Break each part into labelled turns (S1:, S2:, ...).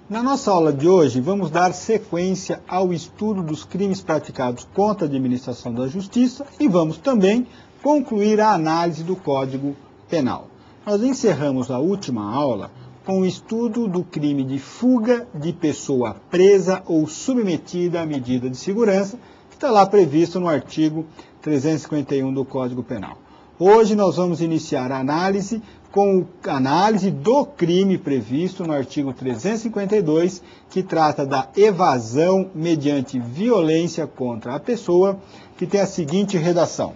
S1: Na nossa aula de hoje, vamos dar sequência ao estudo dos crimes praticados contra a administração da justiça e vamos também concluir a análise do Código Penal. Nós encerramos a última aula com o estudo do crime de fuga de pessoa presa ou submetida à medida de segurança, que está lá previsto no artigo 351 do Código Penal. Hoje nós vamos iniciar a análise com a análise do crime previsto no artigo 352, que trata da evasão mediante violência contra a pessoa, que tem a seguinte redação.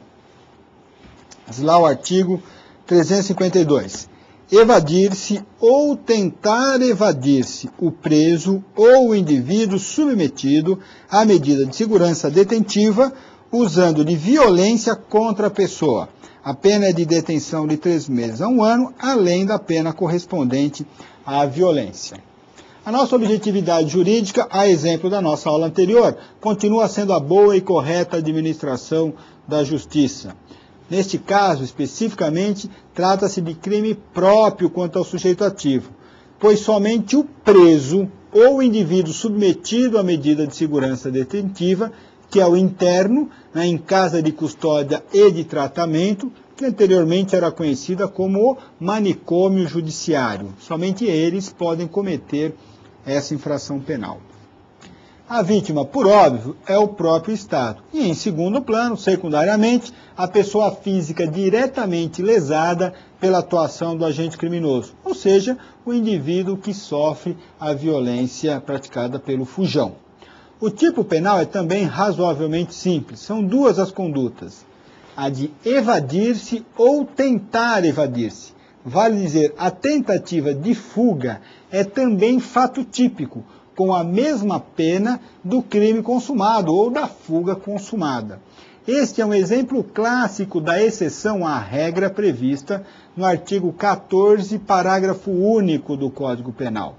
S1: Diz lá o artigo 352. Evadir-se ou tentar evadir-se o preso ou o indivíduo submetido à medida de segurança detentiva, usando de violência contra a pessoa. A pena é de detenção de 3 meses a 1 ano, além da pena correspondente à violência. A nossa objetividade jurídica, a exemplo da nossa aula anterior, continua sendo a boa e correta administração da justiça. Neste caso, especificamente, trata-se de crime próprio quanto ao sujeito ativo, pois somente o preso ou o indivíduo submetido à medida de segurança detentiva, que é o interno, em casa de custódia e de tratamento, que anteriormente era conhecida como o manicômio judiciário. Somente eles podem cometer essa infração penal. A vítima, por óbvio, é o próprio Estado. E, em segundo plano, secundariamente, a pessoa física diretamente lesada pela atuação do agente criminoso, ou seja, o indivíduo que sofre a violência praticada pelo fujão. O tipo penal é também razoavelmente simples. São duas as condutas. A de evadir-se ou tentar evadir-se. Vale dizer, a tentativa de fuga é também fato típico, com a mesma pena do crime consumado ou da fuga consumada. Este é um exemplo clássico da exceção à regra prevista no artigo 14, parágrafo único do Código Penal.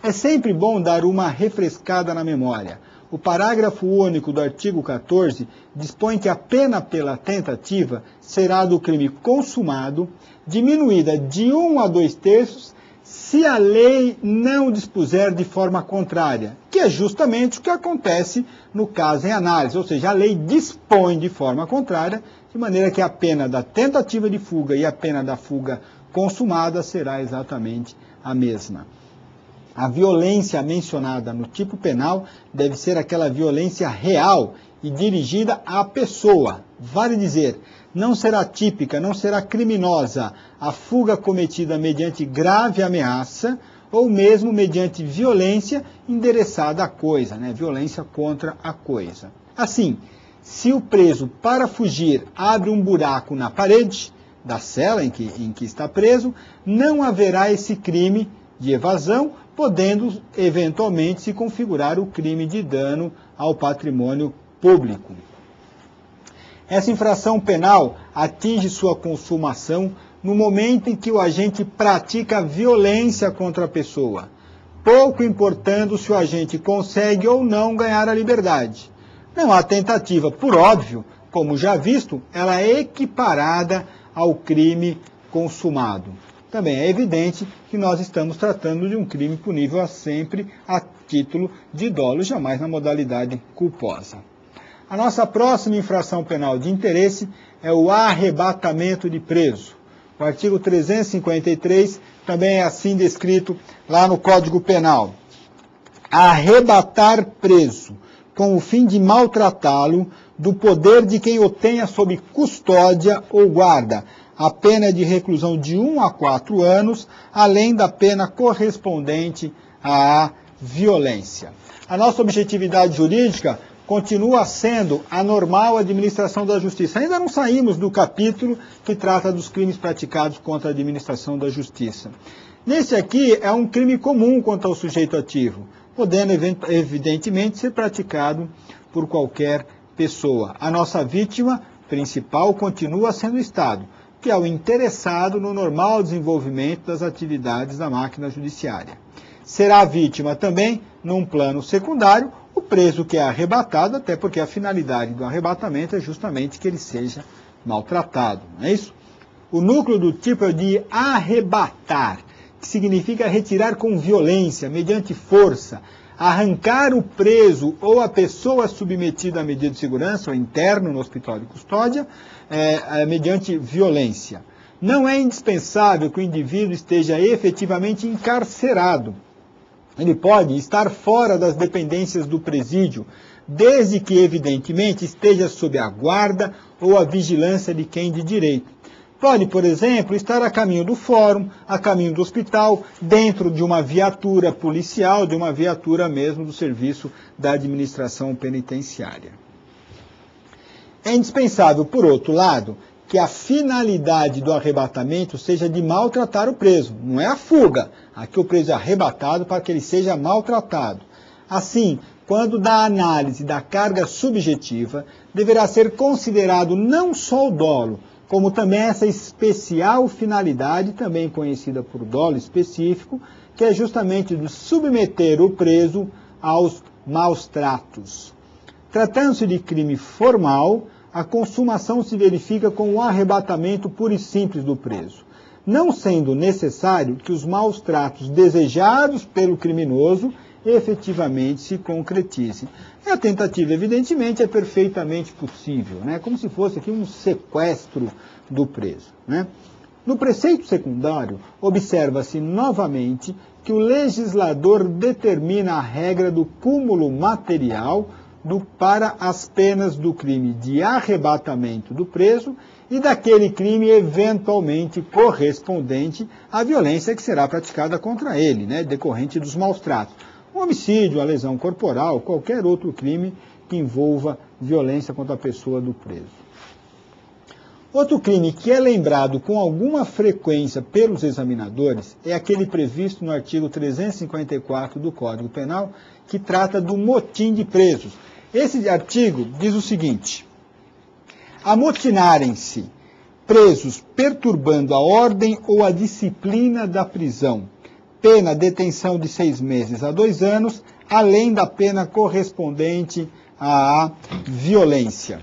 S1: É sempre bom dar uma refrescada na memória. O parágrafo único do artigo 14 dispõe que a pena pela tentativa será do crime consumado, diminuída de 1 a 2/3, se a lei não dispuser de forma contrária, que é justamente o que acontece no caso em análise, ou seja, a lei dispõe de forma contrária, de maneira que a pena da tentativa de fuga e a pena da fuga consumada será exatamente a mesma. A violência mencionada no tipo penal deve ser aquela violência real e dirigida à pessoa. Vale dizer, não será típica, não será criminosa a fuga cometida mediante grave ameaça ou mesmo mediante violência endereçada à coisa, violência contra a coisa. Assim, se o preso, para fugir, abre um buraco na parede da cela em que está preso, não haverá esse crime de evasão, podendo eventualmente se configurar o crime de dano ao patrimônio público. Essa infração penal atinge sua consumação no momento em que o agente pratica violência contra a pessoa, pouco importando se o agente consegue ou não ganhar a liberdade. Não há tentativa, por óbvio, como já visto, ela é equiparada ao crime consumado. Também é evidente que nós estamos tratando de um crime punível sempre a título de dolo, jamais na modalidade culposa. A nossa próxima infração penal de interesse é o arrebatamento de preso. O artigo 353 também é assim descrito lá no Código Penal. Arrebatar preso, com o fim de maltratá-lo, do poder de quem o tenha sob custódia ou guarda. A pena é de reclusão de 1 a 4 anos, além da pena correspondente à violência. A nossa objetividade jurídica continua sendo a normal administração da justiça. Ainda não saímos do capítulo que trata dos crimes praticados contra a administração da justiça. Nesse aqui é um crime comum contra o sujeito ativo, podendo evidentemente ser praticado por qualquer pessoa. A nossa vítima principal continua sendo o Estado, que é o interessado no normal desenvolvimento das atividades da máquina judiciária. Será vítima também, num plano secundário, o preso que é arrebatado, até porque a finalidade do arrebatamento é justamente que ele seja maltratado, não é isso? O núcleo do tipo é de arrebatar, que significa retirar com violência, mediante força, arrancar o preso ou a pessoa submetida à medida de segurança, ou interno no hospital de custódia, mediante violência. Não é indispensável que o indivíduo esteja efetivamente encarcerado. Ele pode estar fora das dependências do presídio, desde que, evidentemente, esteja sob a guarda ou a vigilância de quem de direito. Pode, por exemplo, estar a caminho do fórum, a caminho do hospital, dentro de uma viatura policial, de uma viatura mesmo do serviço da administração penitenciária. É indispensável, por outro lado, que a finalidade do arrebatamento seja de maltratar o preso. Não é a fuga. Aqui o preso é arrebatado para que ele seja maltratado. Assim, quando da análise da carga subjetiva, deverá ser considerado não só o dolo, como também essa especial finalidade, também conhecida por dolo específico, que é justamente de submeter o preso aos maus tratos. Tratando-se de crime formal, a consumação se verifica com o arrebatamento puro e simples do preso, não sendo necessário que os maus tratos desejados pelo criminoso efetivamente se concretizem. E a tentativa, evidentemente, é perfeitamente possível, né? Como se fosse aqui um sequestro do preso, né? No preceito secundário, observa-se novamente que o legislador determina a regra do cúmulo material para as penas do crime de arrebatamento do preso e daquele crime eventualmente correspondente à violência que será praticada contra ele, né, decorrente dos maus tratos. O homicídio, a lesão corporal, qualquer outro crime que envolva violência contra a pessoa do preso. Outro crime que é lembrado com alguma frequência pelos examinadores é aquele previsto no artigo 354 do Código Penal, que trata do motim de presos. Esse artigo diz o seguinte: amotinarem-se presos perturbando a ordem ou a disciplina da prisão, pena detenção de 6 meses a 2 anos, além da pena correspondente à violência.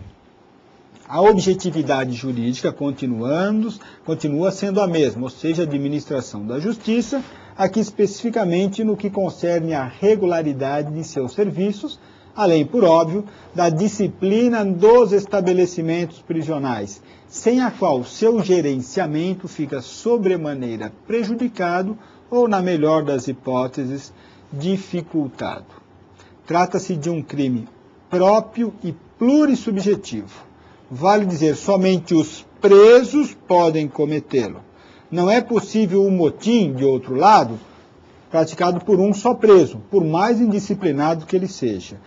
S1: A objetividade jurídica continua sendo a mesma, ou seja, a administração da justiça, aqui especificamente no que concerne à regularidade de seus serviços, além, por óbvio, da disciplina dos estabelecimentos prisionais, sem a qual seu gerenciamento fica sobremaneira prejudicado ou, na melhor das hipóteses, dificultado. Trata-se de um crime próprio e plurissubjetivo. Vale dizer, somente os presos podem cometê-lo. Não é possível um motim, de outro lado, praticado por um só preso, por mais indisciplinado que ele seja.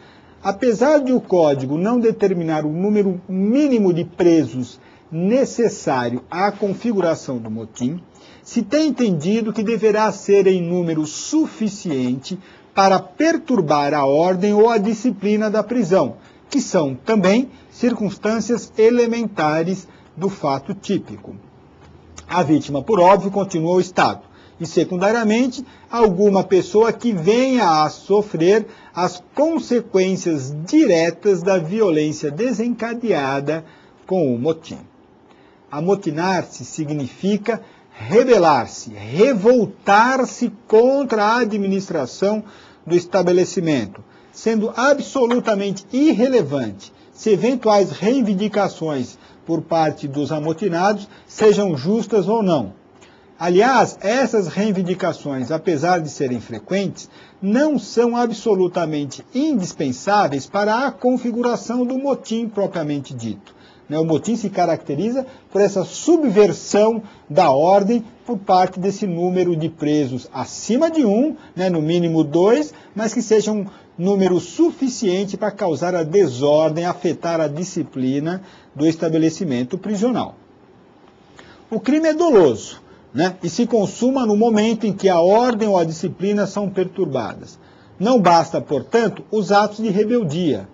S1: Apesar de o Código não determinar o número mínimo de presos necessário à configuração do motim, se tem entendido que deverá ser em número suficiente para perturbar a ordem ou a disciplina da prisão, que são também circunstâncias elementares do fato típico. A vítima, por óbvio, continua o Estado. E, secundariamente, alguma pessoa que venha a sofrer as consequências diretas da violência desencadeada com o motim. Amotinar-se significa rebelar-se, revoltar-se contra a administração do estabelecimento, sendo absolutamente irrelevante se eventuais reivindicações por parte dos amotinados sejam justas ou não. Aliás, essas reivindicações, apesar de serem frequentes, não são absolutamente indispensáveis para a configuração do motim propriamente dito. O motim se caracteriza por essa subversão da ordem por parte desse número de presos acima de 1, no mínimo 2, mas que seja um número suficiente para causar a desordem, afetar a disciplina do estabelecimento prisional. O crime é doloso, e se consuma no momento em que a ordem ou a disciplina são perturbadas. Não basta, portanto, os atos de rebeldia.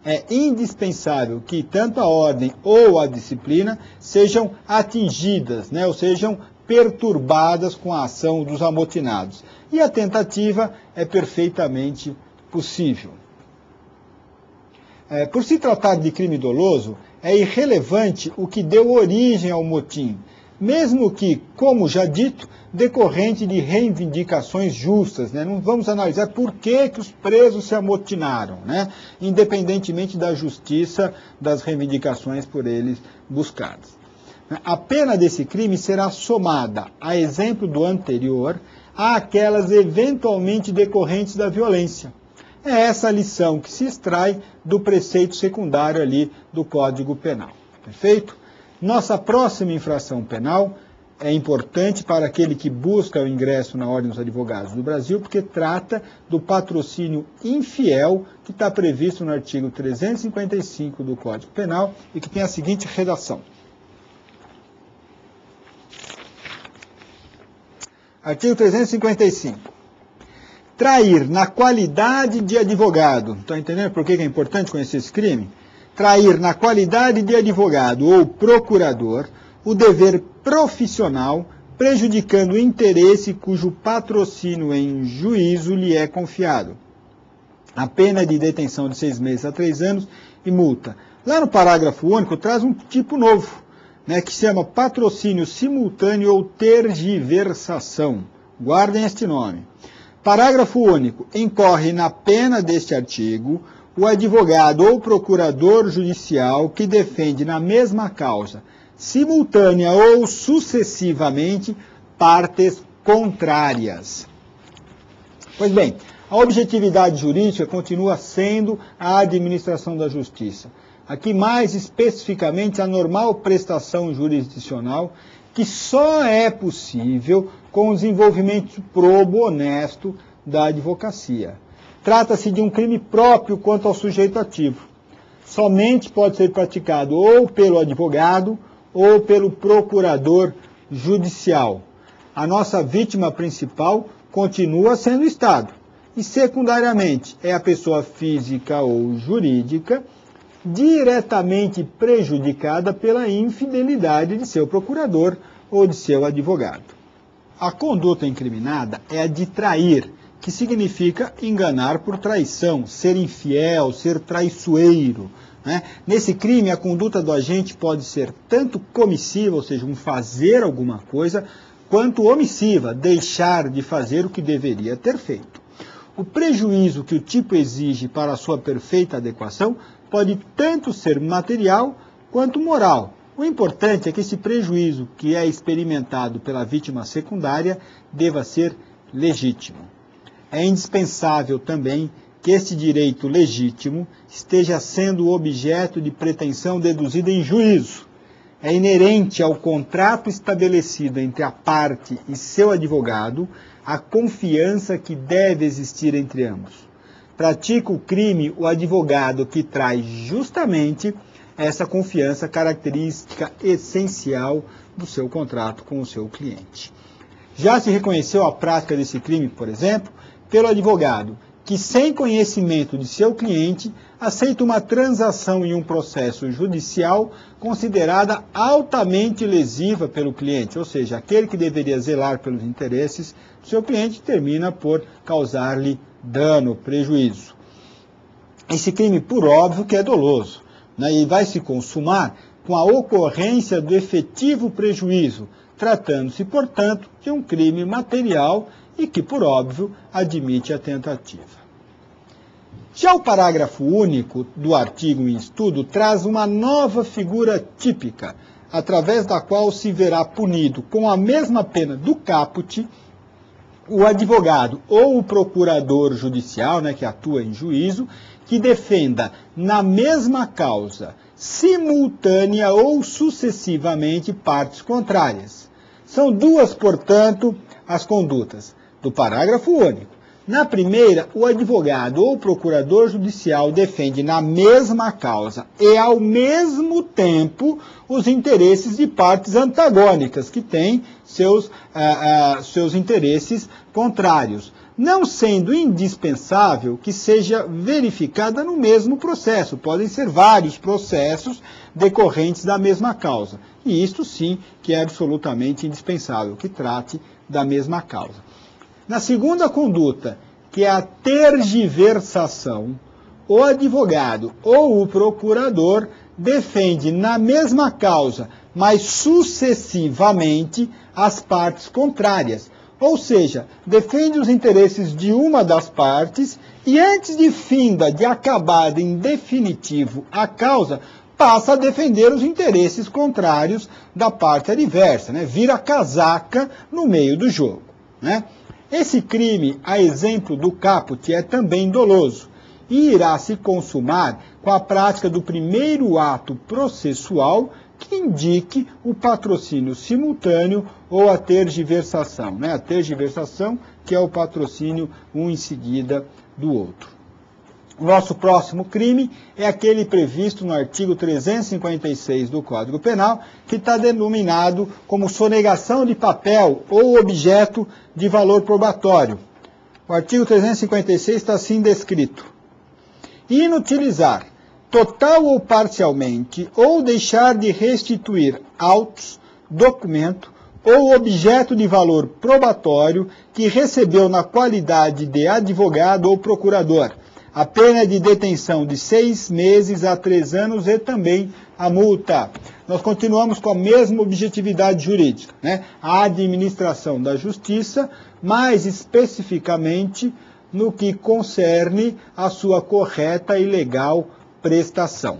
S1: É indispensável que tanto a ordem ou a disciplina sejam atingidas, ou sejam perturbadas com a ação dos amotinados. E a tentativa é perfeitamente possível. Por se tratar de crime doloso, é irrelevante o que deu origem ao motim, mesmo que, como já dito, decorrente de reivindicações justas, né? Não vamos analisar por que os presos se amotinaram, né? Independentemente da justiça das reivindicações por eles buscadas. A pena desse crime será somada, a exemplo do anterior, àquelas eventualmente decorrentes da violência. É essa a lição que se extrai do preceito secundário ali do Código Penal. Perfeito? Nossa próxima infração penal é importante para aquele que busca o ingresso na Ordem dos Advogados do Brasil, porque trata do patrocínio infiel que está previsto no artigo 355 do Código Penal e que tem a seguinte redação. Artigo 355. Trair na qualidade de advogado. Estão entendendo por que é importante conhecer esse crime? Trair na qualidade de advogado ou procurador o dever profissional, prejudicando o interesse cujo patrocínio em juízo lhe é confiado. A pena de detenção de 6 meses a 3 anos e multa. Lá no parágrafo único traz um tipo novo, né, que se chama patrocínio simultâneo ou tergiversação. Guardem este nome. Parágrafo único. Incorre na pena deste artigo o advogado ou procurador judicial que defende na mesma causa, simultânea ou sucessivamente, partes contrárias. Pois bem, a objetividade jurídica continua sendo a administração da justiça. Aqui, mais especificamente, a normal prestação jurisdicional, que só é possível com o desenvolvimento probo honesto da advocacia. Trata-se de um crime próprio quanto ao sujeito ativo. Somente pode ser praticado ou pelo advogado ou pelo procurador judicial. A nossa vítima principal continua sendo o Estado. E, secundariamente, é a pessoa física ou jurídica diretamente prejudicada pela infidelidade de seu procurador ou de seu advogado. A conduta incriminada é a de trair, que significa enganar por traição, ser infiel, ser traiçoeiro, né? Nesse crime, a conduta do agente pode ser tanto comissiva, ou seja, um fazer alguma coisa, quanto omissiva, deixar de fazer o que deveria ter feito. O prejuízo que o tipo exige para a sua perfeita adequação pode tanto ser material quanto moral. O importante é que esse prejuízo que é experimentado pela vítima secundária deva ser legítimo. É indispensável também que este direito legítimo esteja sendo objeto de pretensão deduzida em juízo. É inerente ao contrato estabelecido entre a parte e seu advogado a confiança que deve existir entre ambos. Pratica o crime o advogado que traz justamente essa confiança, característica essencial do seu contrato com o seu cliente. Já se reconheceu a prática desse crime, por exemplo, pelo advogado que, sem conhecimento de seu cliente, aceita uma transação em um processo judicial considerada altamente lesiva pelo cliente, ou seja, aquele que deveria zelar pelos interesses do seu cliente termina por causar-lhe dano, prejuízo. Esse crime, por óbvio, que é doloso, né, e vai se consumar com a ocorrência do efetivo prejuízo, tratando-se, portanto, de um crime material e que, por óbvio, admite a tentativa. Já o parágrafo único do artigo em estudo traz uma nova figura típica, através da qual se verá punido com a mesma pena do caput o advogado ou o procurador judicial, né, que atua em juízo, que defenda na mesma causa, simultânea ou sucessivamente, partes contrárias. São duas, portanto, as condutas do parágrafo único. Na primeira, o advogado ou procurador judicial defende na mesma causa e, ao mesmo tempo, os interesses de partes antagônicas, que têm seus interesses contrários, não sendo indispensável que seja verificada no mesmo processo. Podem ser vários processos decorrentes da mesma causa. E isto sim que é absolutamente indispensável, que trate da mesma causa. Na segunda conduta, que é a tergiversação, o advogado ou o procurador defende na mesma causa, mas sucessivamente, as partes contrárias. Ou seja, defende os interesses de uma das partes e antes de finda, de acabada em definitivo a causa, passa a defender os interesses contrários da parte adversa, né? Vira casaca no meio do jogo, né? Esse crime, a exemplo do caput, é também doloso e irá se consumar com a prática do primeiro ato processual que indique o patrocínio simultâneo ou a tergiversação, né? A tergiversação, que é o patrocínio um em seguida do outro. O nosso próximo crime é aquele previsto no artigo 356 do Código Penal, que está denominado como sonegação de papel ou objeto de valor probatório. O artigo 356 está assim descrito: inutilizar, total ou parcialmente, ou deixar de restituir autos, documento ou objeto de valor probatório que recebeu na qualidade de advogado ou procurador. A pena de detenção de 6 meses a 3 anos e também a multa. Nós continuamos com a mesma objetividade jurídica, né? A administração da justiça, mais especificamente no que concerne a sua correta e legal prestação.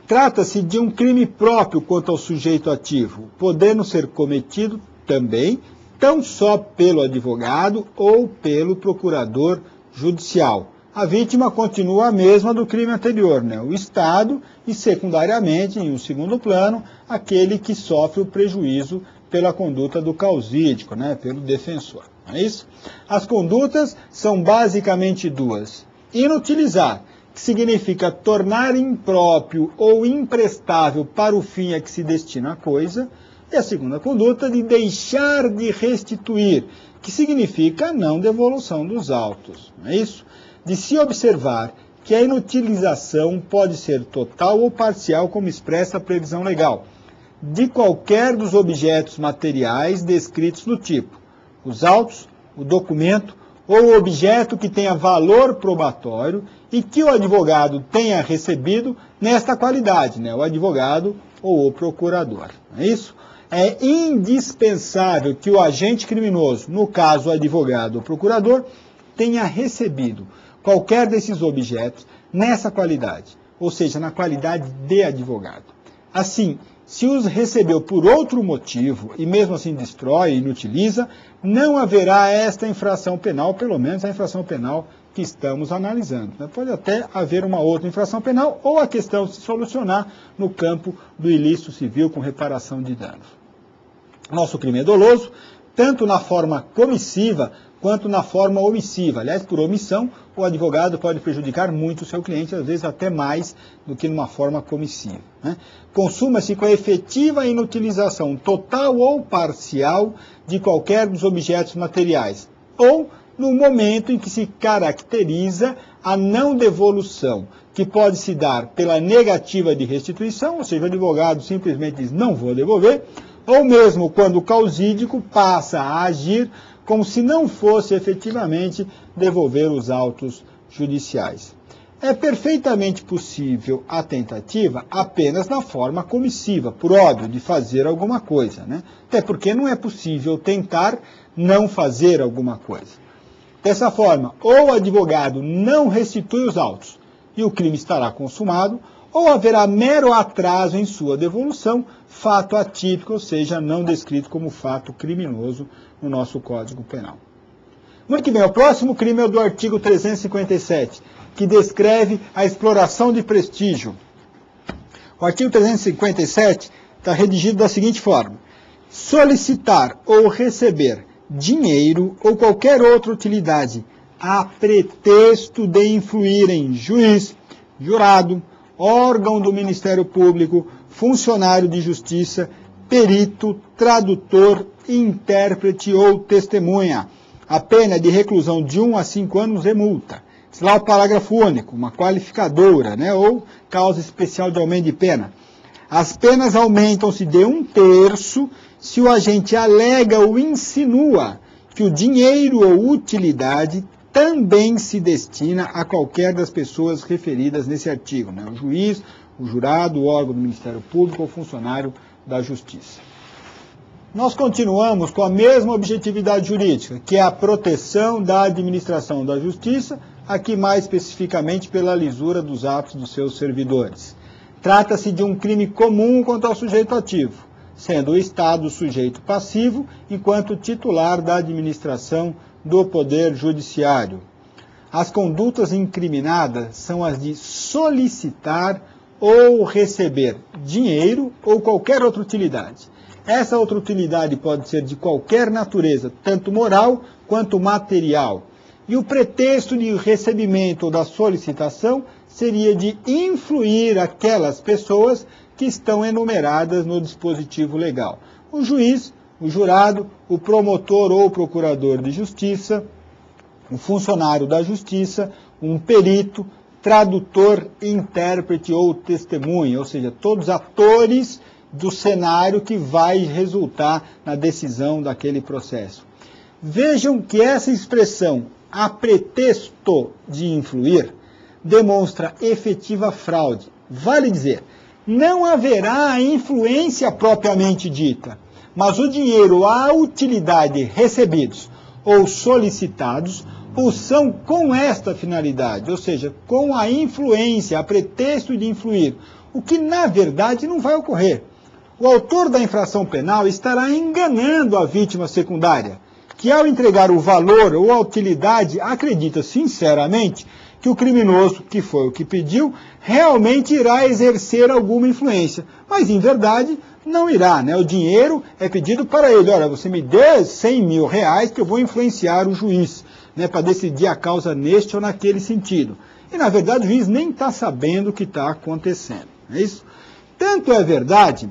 S1: Trata-se de um crime próprio quanto ao sujeito ativo, podendo ser cometido também tão só pelo advogado ou pelo procurador judicial. A vítima continua a mesma do crime anterior, né? O Estado e, secundariamente, em um segundo plano, aquele que sofre o prejuízo pela conduta do causídico, né? Pelo defensor. Não é isso? As condutas são basicamente duas. Inutilizar, que significa tornar impróprio ou imprestável para o fim a que se destina a coisa, e a segunda conduta de deixar de restituir, que significa a não devolução dos autos. Não é isso? De se observar que a inutilização pode ser total ou parcial, como expressa a previsão legal, de qualquer dos objetos materiais descritos no tipo, os autos, o documento ou o objeto que tenha valor probatório e que o advogado tenha recebido nesta qualidade, né? O advogado ou o procurador. Não é isso? É indispensável que o agente criminoso, no caso o advogado ou procurador, tenha recebido qualquer desses objetos nessa qualidade, ou seja, na qualidade de advogado. Assim, se os recebeu por outro motivo e mesmo assim destrói e inutiliza, não haverá esta infração penal, pelo menos a infração penal que estamos analisando. Pode até haver uma outra infração penal ou a questão se solucionar no campo do ilícito civil com reparação de danos. Nosso crime é doloso, tanto na forma comissiva quanto na forma omissiva. Aliás, por omissão, o advogado pode prejudicar muito o seu cliente, às vezes até mais do que numa forma comissiva, né? Consuma-se com a efetiva inutilização total ou parcial de qualquer dos objetos materiais, ou no momento em que se caracteriza a não devolução, que pode se dar pela negativa de restituição, ou seja, o advogado simplesmente diz não vou devolver, ou mesmo quando o causídico passa a agir como se não fosse efetivamente devolver os autos judiciais. É perfeitamente possível a tentativa apenas na forma comissiva, por óbvio, de fazer alguma coisa, né? Até porque não é possível tentar não fazer alguma coisa. Dessa forma, ou o advogado não restitui os autos e o crime estará consumado, ou haverá mero atraso em sua devolução, fato atípico, ou seja, não descrito como fato criminoso no nosso Código Penal. Muito bem, o próximo crime é o do artigo 357, que descreve a exploração de prestígio. O artigo 357 está redigido da seguinte forma: solicitar ou receber dinheiro ou qualquer outra utilidade a pretexto de influir em juiz, jurado, órgão do Ministério Público, funcionário de justiça, perito, tradutor, intérprete ou testemunha. A pena é de reclusão de 1 a 5 anos e multa. Esse lá é o parágrafo único, uma qualificadora, né, ou causa especial de aumento de pena. As penas aumentam-se de 1/3 se o agente alega ou insinua que o dinheiro ou utilidade também se destina a qualquer das pessoas referidas nesse artigo, né? O juiz, o jurado, o órgão do Ministério Público ou funcionário da Justiça. Nós continuamos com a mesma objetividade jurídica, que é a proteção da administração da Justiça, aqui mais especificamente pela lisura dos atos dos seus servidores. Trata-se de um crime comum contra o sujeito ativo, sendo o Estado o sujeito passivo, enquanto titular da administração do Poder Judiciário. As condutas incriminadas são as de solicitar ou receber dinheiro ou qualquer outra utilidade. Essa outra utilidade pode ser de qualquer natureza, tanto moral quanto material. E o pretexto de recebimento ou da solicitação seria de influir aquelas pessoas que estão enumeradas no dispositivo legal. O juiz, o jurado, o promotor ou procurador de justiça, o funcionário da justiça, um perito, tradutor, intérprete ou testemunha, ou seja, todos atores do cenário que vai resultar na decisão daquele processo. Vejam que essa expressão, a pretexto de influir, demonstra efetiva fraude. Vale dizer, não haverá influência propriamente dita, mas o dinheiro ou a utilidade recebidos ou solicitados ou são com esta finalidade, ou seja, com a influência, a pretexto de influir, o que na verdade não vai ocorrer. O autor da infração penal estará enganando a vítima secundária, que ao entregar o valor ou a utilidade acredita sinceramente que o criminoso, que foi o que pediu, realmente irá exercer alguma influência. Mas, em verdade, não irá, né? O dinheiro é pedido para ele. Olha, você me dê 100 mil reais que eu vou influenciar o juiz, né, para decidir a causa neste ou naquele sentido. E, na verdade, o juiz nem está sabendo o que está acontecendo. É isso? Tanto é verdade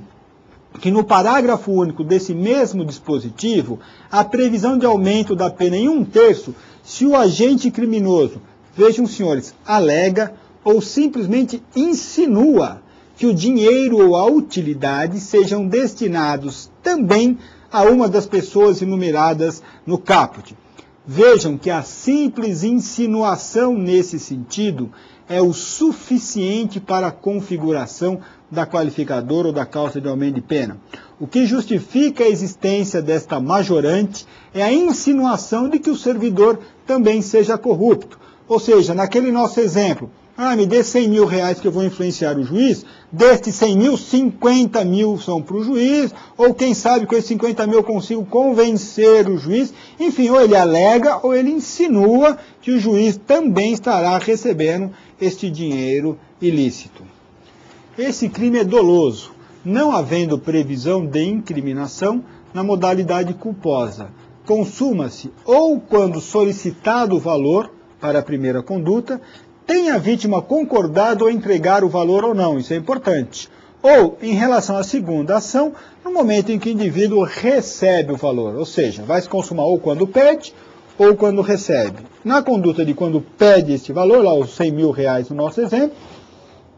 S1: que no parágrafo único desse mesmo dispositivo, a previsão de aumento da pena em 1/3 se o agente criminoso, vejam senhores, alega ou simplesmente insinua que o dinheiro ou a utilidade sejam destinados também a uma das pessoas enumeradas no caput. Vejam que a simples insinuação nesse sentido é o suficiente para a configuração da qualificadora ou da causa de aumento de pena. O que justifica a existência desta majorante é a insinuação de que o servidor também seja corrupto. Ou seja, naquele nosso exemplo, me dê 100 mil reais que eu vou influenciar o juiz, destes 100 mil, 50 mil são para o juiz, ou quem sabe com esses 50 mil eu consigo convencer o juiz. Enfim, ou ele alega ou ele insinua que o juiz também estará recebendo este dinheiro ilícito. Esse crime é doloso, não havendo previsão de incriminação na modalidade culposa. Consuma-se ou quando solicitado o valor para a primeira conduta, tem a vítima concordado ou entregar o valor ou não, isso é importante. Ou, em relação à segunda ação, no momento em que o indivíduo recebe o valor, ou seja, vai se consumar ou quando pede ou quando recebe. Na conduta de quando pede este valor, lá os 100 mil reais no nosso exemplo,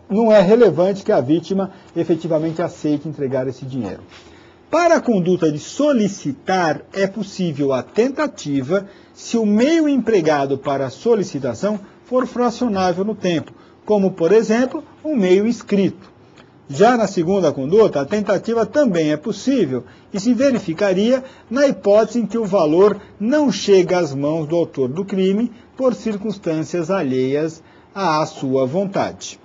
S1: não é relevante que a vítima efetivamente aceite entregar esse dinheiro. Para a conduta de solicitar, é possível a tentativa se o meio empregado para a solicitação for fracionável no tempo, como, por exemplo, um meio escrito. Já na segunda conduta, a tentativa também é possível e se verificaria na hipótese em que o valor não chega às mãos do autor do crime por circunstâncias alheias à sua vontade.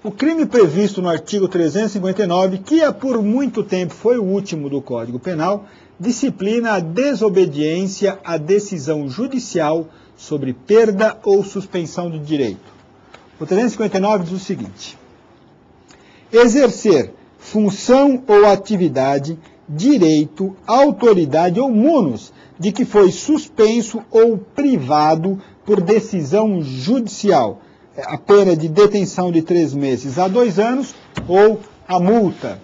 S1: O crime previsto no artigo 359, que por muito tempo foi o último do Código Penal, disciplina a desobediência à decisão judicial sobre perda ou suspensão de direito. O 359 diz o seguinte: exercer função ou atividade, direito, autoridade ou munus de que foi suspenso ou privado por decisão judicial, a pena de detenção de 3 meses a 2 anos ou a multa.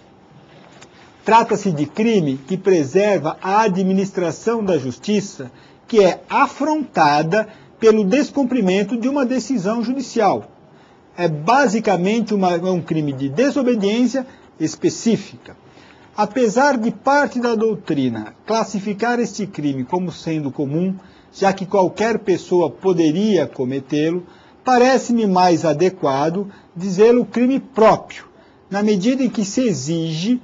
S1: Trata-se de crime que preserva a administração da justiça, que é afrontada pelo descumprimento de uma decisão judicial. É basicamente um crime de desobediência específica. Apesar de parte da doutrina classificar este crime como sendo comum, já que qualquer pessoa poderia cometê-lo, parece-me mais adequado dizê-lo crime próprio, na medida em que se exige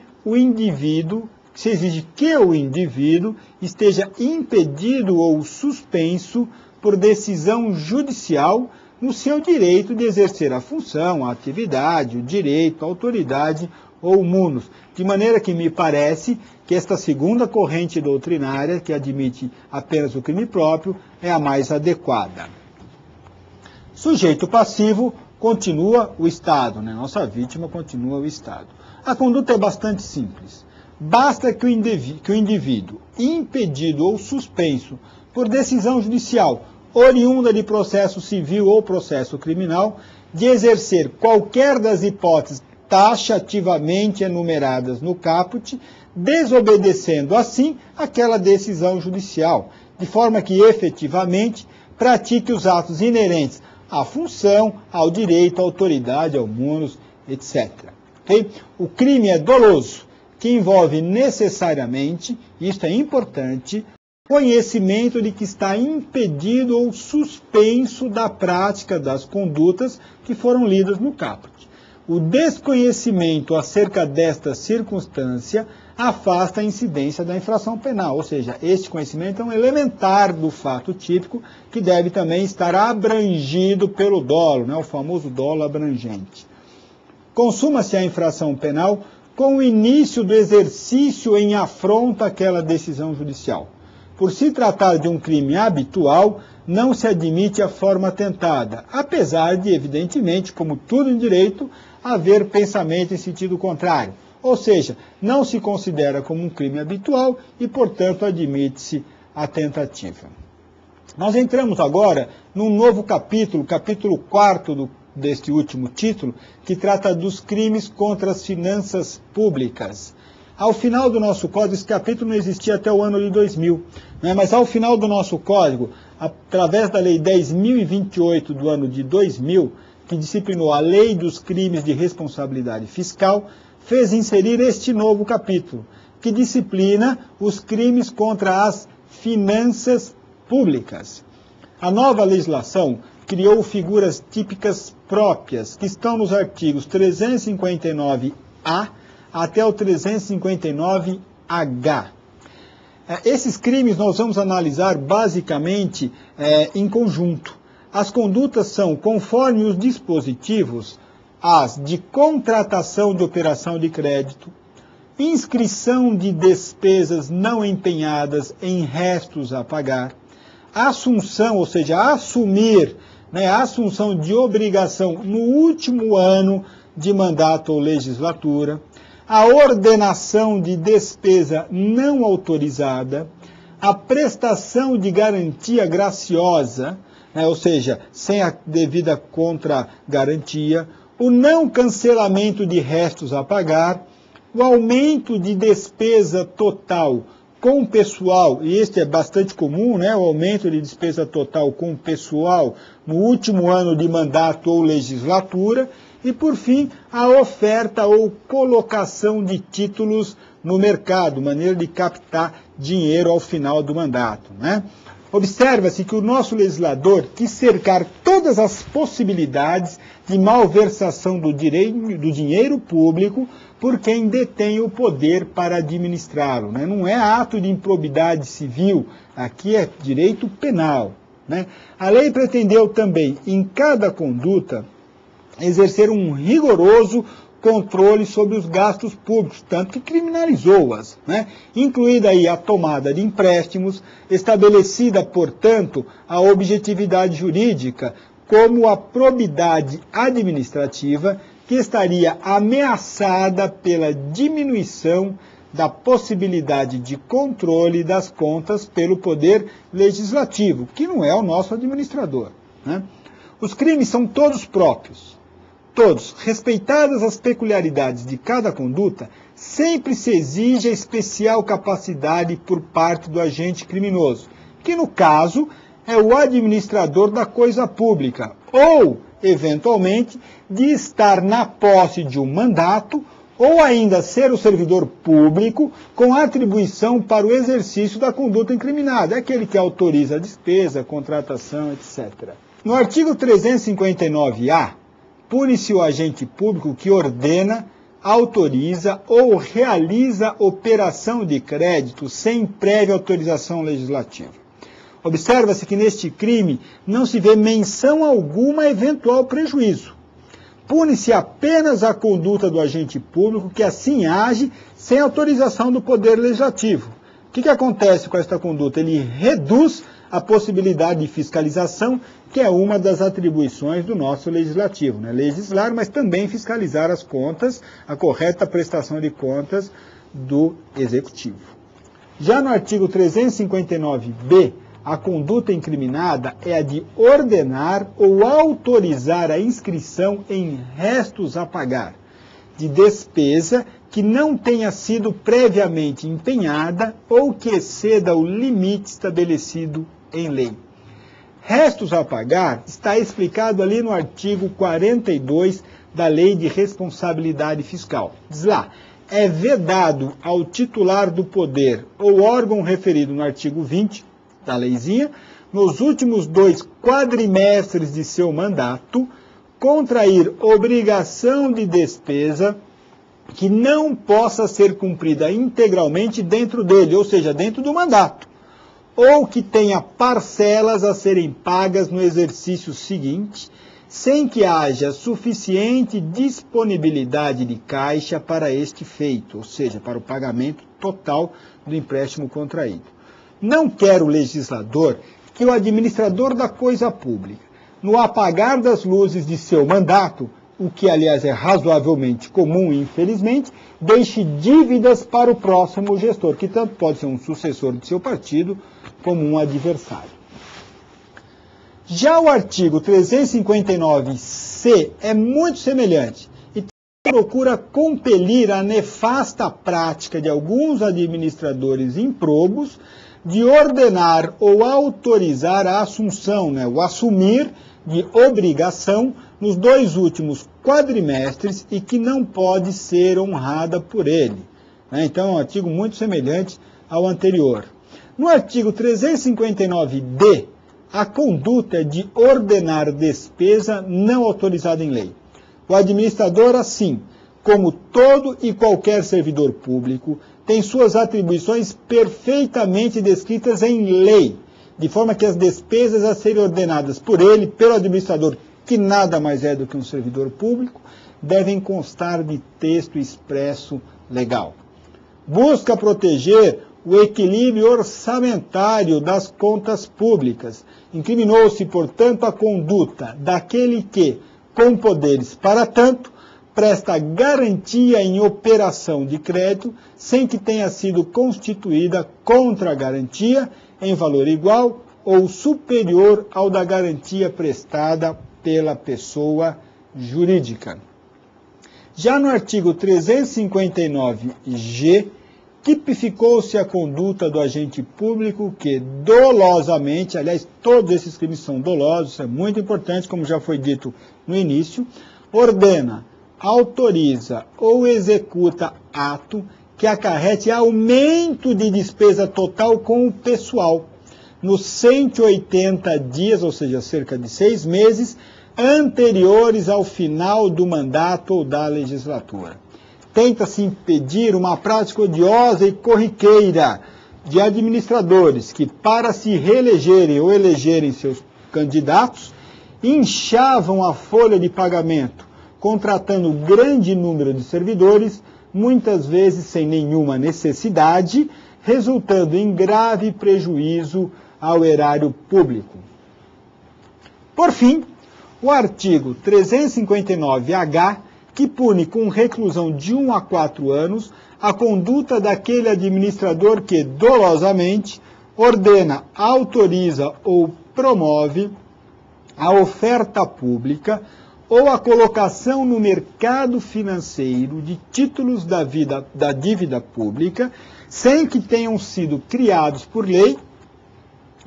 S1: que o indivíduo esteja impedido ou suspenso por decisão judicial no seu direito de exercer a função, a atividade, o direito, a autoridade ou munus. De maneira que me parece que esta segunda corrente doutrinária, que admite apenas o crime próprio, é a mais adequada. Sujeito passivo continua o Estado, né? Nossa vítima continua o Estado. A conduta é bastante simples. Basta que o indivíduo, impedido ou suspenso por decisão judicial, oriunda de processo civil ou processo criminal, de exercer qualquer das hipóteses taxativamente enumeradas no caput, desobedecendo assim aquela decisão judicial, de forma que efetivamente pratique os atos inerentes à função, ao direito, à autoridade, ao munus, etc. Okay? O crime é doloso, que envolve necessariamente, isto é importante, conhecimento de que está impedido ou suspenso da prática das condutas que foram lidas no caput. O desconhecimento acerca desta circunstância afasta a incidência da infração penal, ou seja, este conhecimento é um elementar do fato típico que deve também estar abrangido pelo dolo, né, o famoso dolo abrangente. Consuma-se a infração penal com o início do exercício em afronta àquela decisão judicial. Por se tratar de um crime habitual, não se admite a forma tentada, apesar de, evidentemente, como tudo em direito, haver pensamento em sentido contrário. Ou seja, não se considera como um crime habitual e, portanto, admite-se a tentativa. Nós entramos agora num novo capítulo, capítulo 4 deste último título, que trata dos crimes contra as finanças públicas. Ao final do nosso código, esse capítulo não existia até o ano de 2000, né? Mas ao final do nosso código, através da Lei 10.028 do ano de 2000, que disciplinou a Lei dos Crimes de Responsabilidade Fiscal, fez inserir este novo capítulo, que disciplina os crimes contra as finanças públicas. A nova legislação criou figuras típicas próprias, que estão nos artigos 359-A até o 359-H. Esses crimes nós vamos analisar basicamente em conjunto. As condutas são, conforme os dispositivos, as de contratação de operação de crédito, inscrição de despesas não empenhadas em restos a pagar, assunção, ou seja, assumir, a assunção de obrigação no último ano de mandato ou legislatura, a ordenação de despesa não autorizada, a prestação de garantia graciosa, ou seja, sem a devida contra-garantia, o não cancelamento de restos a pagar, o aumento de despesa total com pessoal, e este é bastante comum, o aumento de despesa total com pessoal no último ano de mandato ou legislatura, e, por fim, a oferta ou colocação de títulos no mercado, maneira de captar dinheiro ao final do mandato. Observa-se que o nosso legislador quis cercar todas as possibilidades de malversação do dinheiro público por quem detém o poder para administrá-lo. Não é ato de improbidade civil, aqui é direito penal. A lei pretendeu também, em cada conduta, exercer um rigoroso controle sobre os gastos públicos, tanto que criminalizou-as, incluída aí a tomada de empréstimos, estabelecida, portanto, a objetividade jurídica como a probidade administrativa, que estaria ameaçada pela diminuição da possibilidade de controle das contas pelo poder legislativo, que não é o nosso administrador. Os crimes são todos próprios. Todos, respeitadas as peculiaridades de cada conduta, sempre se exige a especial capacidade por parte do agente criminoso, que no caso é o administrador da coisa pública, ou, eventualmente, de estar na posse de um mandato, ou ainda ser o servidor público com atribuição para o exercício da conduta incriminada, aquele que autoriza a despesa, a contratação, etc. No artigo 359-A, pune-se o agente público que ordena, autoriza ou realiza operação de crédito sem prévia autorização legislativa. Observa-se que neste crime não se vê menção alguma a eventual prejuízo. Pune-se apenas a conduta do agente público que assim age sem autorização do Poder Legislativo. O que acontece com esta conduta? Ele reduz a possibilidade de fiscalização, que é uma das atribuições do nosso legislativo, né? Legislar, mas também fiscalizar as contas, a correta prestação de contas do Executivo. Já no artigo 359-B, a conduta incriminada é a de ordenar ou autorizar a inscrição em restos a pagar de despesa que não tenha sido previamente empenhada ou que exceda o limite estabelecido em lei. Restos a pagar está explicado ali no artigo 42 da Lei de Responsabilidade Fiscal. Diz lá, é vedado ao titular do poder ou órgão referido no artigo 20 da leizinha, nos últimos 2 quadrimestres de seu mandato, contrair obrigação de despesa que não possa ser cumprida integralmente dentro dele, ou seja, dentro do mandato, ou que tenha parcelas a serem pagas no exercício seguinte, sem que haja suficiente disponibilidade de caixa para este feito, ou seja, para o pagamento total do empréstimo contraído. Não quer o legislador que o administrador da coisa pública, no apagar das luzes de seu mandato, o que, aliás, é razoavelmente comum, infelizmente, deixe dívidas para o próximo gestor, que tanto pode ser um sucessor de seu partido como um adversário. Já o artigo 359-C é muito semelhante e procura compelir a nefasta prática de alguns administradores improbos de ordenar ou autorizar a assunção, o assumir de obrigação nos 2 últimos quadrimestres e que não pode ser honrada por ele. Então, é um artigo muito semelhante ao anterior. No artigo 359-D, a conduta é de ordenar despesa não autorizada em lei. O administrador, assim, como todo e qualquer servidor público, tem suas atribuições perfeitamente descritas em lei, de forma que as despesas a serem ordenadas por ele, pelo administrador, que nada mais é do que um servidor público, devem constar de texto expresso legal. Busca proteger o equilíbrio orçamentário das contas públicas. Incriminou-se, portanto, a conduta daquele que, com poderes para tanto, presta garantia em operação de crédito sem que tenha sido constituída contra-garantia em valor igual ou superior ao da garantia prestada pela pessoa jurídica. Já no artigo 359-G, tipificou-se a conduta do agente público que dolosamente, aliás, todos esses crimes são dolosos, isso é muito importante, como já foi dito no início, ordena, autoriza ou executa ato que acarrete aumento de despesa total com o pessoal nos 180 dias, ou seja, cerca de 6 meses, anteriores ao final do mandato ou da legislatura. Tenta-se impedir uma prática odiosa e corriqueira de administradores que, para se reelegerem ou elegerem seus candidatos, inchavam a folha de pagamento, contratando grande número de servidores, muitas vezes sem nenhuma necessidade, resultando em grave prejuízo ao erário público. Por fim, o artigo 359-H, que pune com reclusão de 1 a 4 anos a conduta daquele administrador que dolosamente ordena, autoriza ou promove a oferta pública ou a colocação no mercado financeiro de títulos da dívida pública, sem que tenham sido criados por lei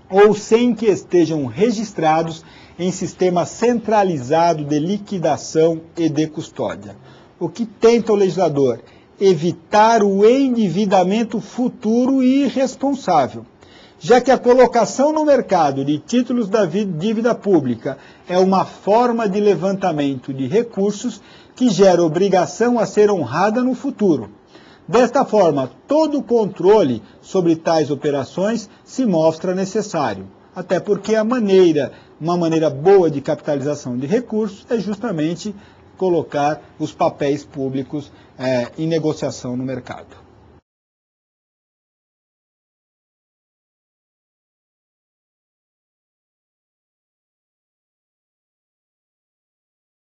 S1: ou sem que estejam registrados em sistema centralizado de liquidação e de custódia. O que tenta o legislador? Evitar o endividamento futuro e irresponsável, já que a colocação no mercado de títulos da dívida pública é uma forma de levantamento de recursos que gera obrigação a ser honrada no futuro. Desta forma, todo o controle sobre tais operações se mostra necessário, até porque uma maneira boa de capitalização de recursos é justamente colocar os papéis públicos em negociação no mercado.